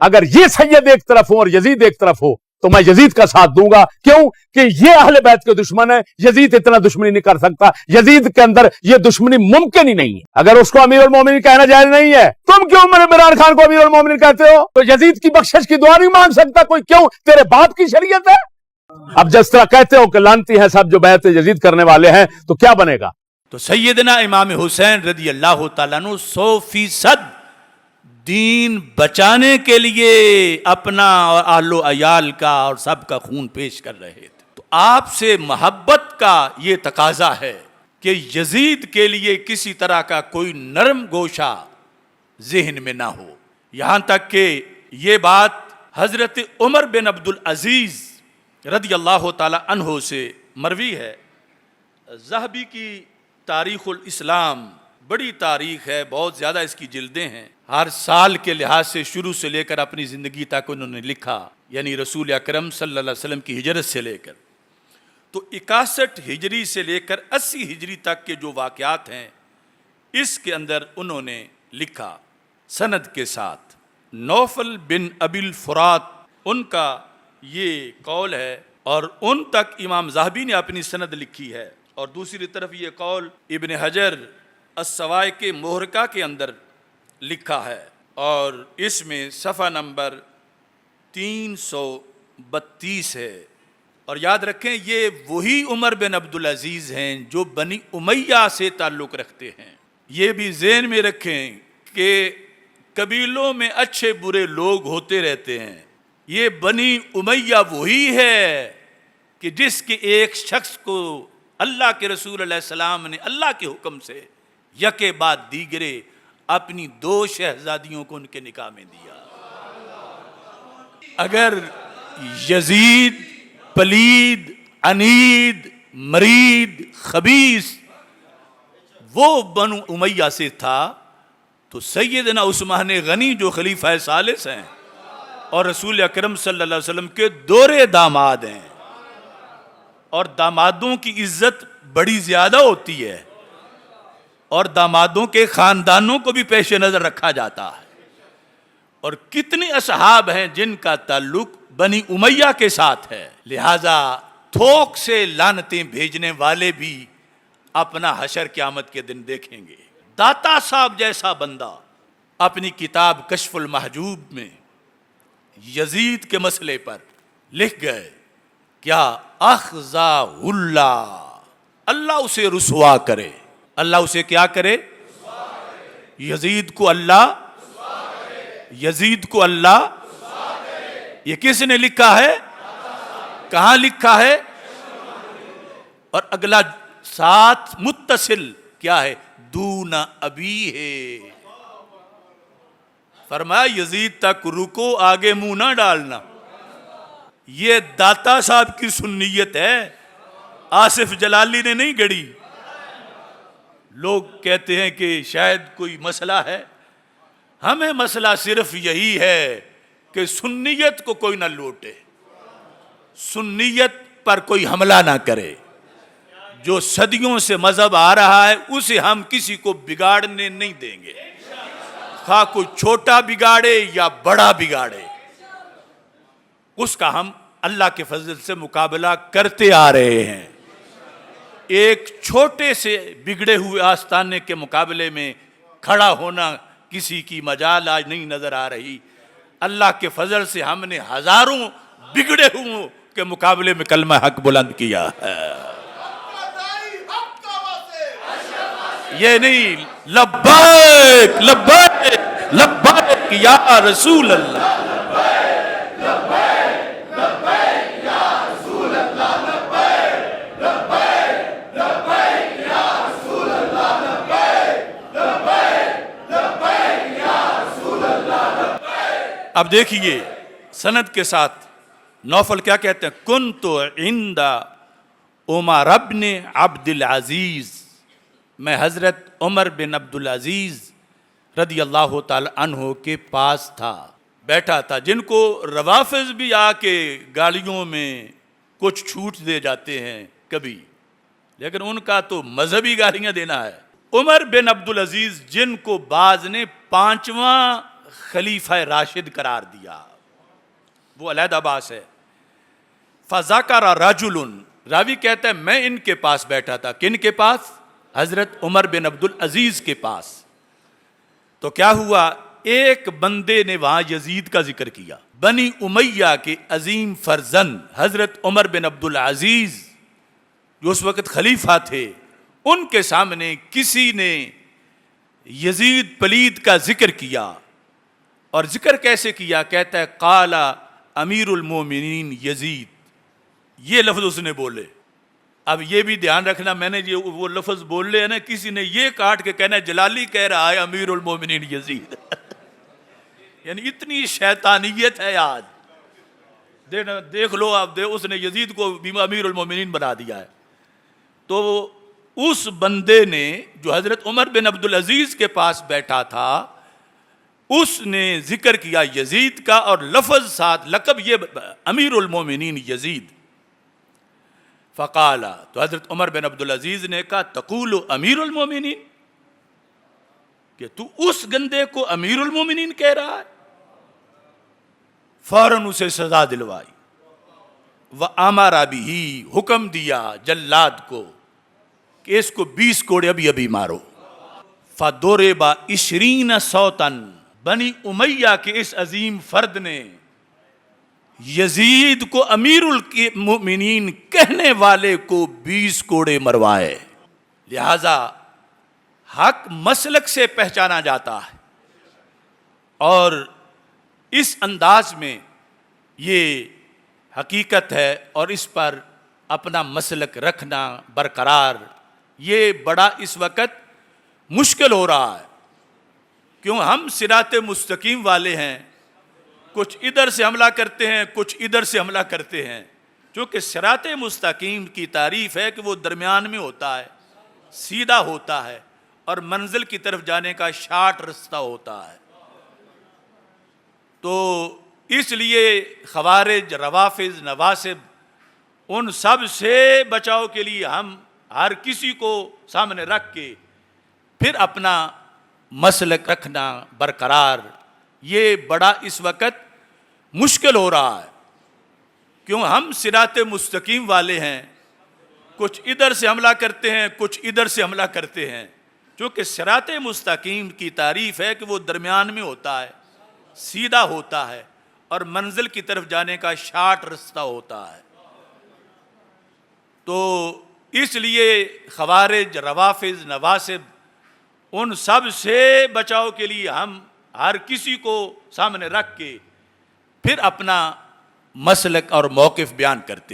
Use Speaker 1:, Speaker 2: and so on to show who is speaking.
Speaker 1: اگر یہ سید ایک طرف ہو اور یزید ایک طرف ہو تو میں یزید کا ساتھ دوں گا. کیوں کہ یہ اہل بیت کے دشمن ہے, یزید اتنا دشمنی نہیں کر سکتا, یزید کے اندر یہ دشمنی ممکن ہی نہیں ہے. اگر اس کو امیر المومنین کہنا جائز نہیں ہے, تم کیوں عمران خان کو امیر المومنین کہتے ہو؟ تو یزید کی بخشش کی دعا نہیں مانگ سکتا کوئی؟ کیوں؟ تیرے باپ کی شریعت ہے. اب جس طرح کہتے ہو کہ لانتی ہیں سب جو بیعت یزید کرنے والے ہیں, تو کیا بنے گا؟
Speaker 2: تو سیدنا امام حسین رضی اللہ تعالیٰ عنہ 100% دین بچانے کے لیے اپنا اور اہل و عیال کا اور سب کا خون پیش کر رہے تھے. تو آپ سے محبت کا یہ تقاضا ہے کہ یزید کے لیے کسی طرح کا کوئی نرم گوشہ ذہن میں نہ ہو. یہاں تک کہ یہ بات حضرت عمر بن عبدالعزیز رضی اللہ تعالی عنہ سے مروی ہے. ذہبی کی تاریخ الاسلام بڑی تاریخ ہے, بہت زیادہ اس کی جلدیں ہیں. ہر سال کے لحاظ سے شروع سے لے کر اپنی زندگی تک انہوں نے لکھا, یعنی رسول اکرم صلی اللہ علیہ وسلم کی ہجرت سے لے کر تو 61 ہجری سے لے کر 80 ہجری تک کے جو واقعات ہیں اس کے اندر انہوں نے لکھا سند کے ساتھ. نوفل بن ابی الفرات ان کا یہ قول ہے, اور ان تک امام ذہبی نے اپنی سند لکھی ہے. اور دوسری طرف یہ قول ابن حجر السوائق محرقہ کے اندر لکھا ہے, اور اس میں صفحہ نمبر 332 ہے. اور یاد رکھیں یہ وہی عمر بن عبدالعزیز ہیں جو بنی امیہ سے تعلق رکھتے ہیں. یہ بھی ذہن میں رکھیں کہ قبیلوں میں اچھے برے لوگ ہوتے رہتے ہیں. یہ بنی امیہ وہی ہے کہ جس کے ایک شخص کو اللہ کے رسول علیہ السلام نے اللہ کے حکم سے یکے بعد دیگرے اپنی 2 شہزادیوں کو ان کے نکاح میں دیا. اگر یزید پلید عنید مرید خبیث وہ بنو امیہ سے تھا تو سیدنا عثمان غنی جو خلیفہ ثالث ہیں اور رسول اکرم صلی اللہ علیہ وسلم کے دورے داماد ہیں, اور دامادوں کی عزت بڑی زیادہ ہوتی ہے اور دامادوں کے خاندانوں کو بھی پیش نظر رکھا جاتا ہے. اور کتنے اصحاب ہیں جن کا تعلق بنی امیہ کے ساتھ ہے. لہذا تھوک سے لعنتیں بھیجنے والے بھی اپنا حشر قیامت کے دن دیکھیں گے. داتا صاحب جیسا بندہ اپنی کتاب کشف المحجوب میں یزید کے مسئلے پر لکھ گئے کیا اخزا اللہ, اللہ اسے رسوا کرے. اللہ اسے کیا کرے؟ یزید کو اللہ, یزید کو اللہ. یہ کس نے لکھا ہے؟ کہاں لکھا ہے؟ اور اگلا ساتھ متصل کیا ہے؟ دون ابی ہے. فرمایا یزید تک رکو, آگے منہ نہ ڈالنا. یہ داتا صاحب کی سنیت ہے, آصف جلالی نے نہیں گڑی. لوگ کہتے ہیں کہ شاید کوئی مسئلہ ہے. ہمیں مسئلہ صرف یہی ہے کہ سنیت کو کوئی نہ لوٹے, سنیت پر کوئی حملہ نہ کرے. جو صدیوں سے مذہب آ رہا ہے اسے ہم کسی کو بگاڑنے نہیں دیں گے, خواہ کوئی چھوٹا بگاڑے یا بڑا بگاڑے, اس کا ہم اللہ کے فضل سے مقابلہ کرتے آ رہے ہیں. ایک چھوٹے سے بگڑے ہوئے آستانے کے مقابلے میں کھڑا ہونا کسی کی مجال آج نہیں نظر آ رہی. اللہ کے فضل سے ہم نے ہزاروں بگڑے ہوئے کے مقابلے میں کلمہ حق بلند کیا ہے. یہ نہیں لبیک لبیک لبیک یا رسول اللہ, اب دیکھیے سند کے ساتھ نوفل کیا کہتے ہیں؟ کنت عند عمر بن عبد العزیز, میں حضرت عمر بن عبدالعزیز رضی اللہ تعالی عنہ کے پاس تھا, بیٹھا تھا. جن کو روافظ بھی آ کے گالیوں میں کچھ چھوٹ دے جاتے ہیں کبھی, لیکن ان کا تو مذہبی گالیاں دینا ہے. عمر بن عبدالعزیز جن کو بعض نے 5واں خلیفہ راشد قرار دیا، وہ علیحدہ باس ہے۔ فذکر رجل، راوی کہتا ہے میں ان کے پاس بیٹھا تھا، کن کے پاس؟ حضرت عمر بن عبد العزیز کے پاس۔ تو کیا ہوا، ایک بندے نے وہاں یزید کا ذکر کیا، بنی امیہ کے عظیم فرزند حضرت عمر بن عبد العزیز جو اس وقت خلیفہ تھے، ان کے سامنے کسی نے یزید پلید کا ذکر کیا۔ اور ذکر کیسے کیا؟ کہتا ہے قال امیر المومنین یزید، یہ لفظ اس نے بولے۔ اب یہ بھی دھیان رکھنا، میں نے جو وہ لفظ بول لے ہیں نا، کسی نے یہ کاٹ کے کہنا ہے جلالی کہہ رہا ہے امیر المومنین یزید یعنی اتنی شیطانیت ہے آج، دیکھ لو آپ، اس نے یزید کو امیر المومنین بنا دیا ہے۔ تو اس بندے نے جو حضرت عمر بن عبد العزیز کے پاس بیٹھا تھا، اس نے ذکر کیا یزید کا، اور لفظ ساتھ لقب یہ امیر المومنین یزید۔ فقال، تو حضرت عمر بن عبد العزیز نے کہا تقول امیر المومنین، کہ تو اس گندے کو امیر المومنین کہہ رہا ہے؟ فوراً اسے سزا دلوائی، وَأَمَرَ بِهِ، حکم دیا جلاد کو کہ اس کو 20 کوڑے ابھی مارو۔ فَضُرِبَ 20 صَوْتًا، بنی امیہ کے اس عظیم فرد نے یزید کو امیر المؤمنین کہنے والے کو 20 کوڑے مروائے۔ لہذا حق مسلک سے پہچانا جاتا ہے، اور اس انداز میں یہ حقیقت ہے، اور اس پر اپنا مسلک رکھنا برقرار یہ بڑا اس وقت مشکل ہو رہا ہے۔ کیوں؟ ہم صراط مستقیم والے ہیں، کچھ ادھر سے حملہ کرتے ہیں، کچھ ادھر سے حملہ کرتے ہیں، چونکہ صراط مستقیم کی تعریف ہے کہ وہ درمیان میں ہوتا ہے، سیدھا ہوتا ہے، اور منزل کی طرف جانے کا شارٹ رستہ ہوتا ہے۔ تو اس لیے خوارج، روافض، نواصب، ان سب سے بچاؤ کے لیے ہم ہر کسی کو سامنے رکھ کے پھر اپنا مسلک رکھنا برقرار یہ بڑا اس وقت مشکل ہو رہا ہے۔ کیوں؟ ہم صراط مستقیم والے ہیں، کچھ ادھر سے حملہ کرتے ہیں، کچھ ادھر سے حملہ کرتے ہیں، چونکہ صراط مستقیم کی تعریف ہے کہ وہ درمیان میں ہوتا ہے، سیدھا ہوتا ہے، اور منزل کی طرف جانے کا شارٹ رستہ ہوتا ہے۔ تو اس لیے خوارج، روافض، نواصب، ان سب سے بچاؤ کے لیے ہم ہر کسی کو سامنے رکھ کے پھر اپنا مسلک اور موقف بیان کرتے ہیں۔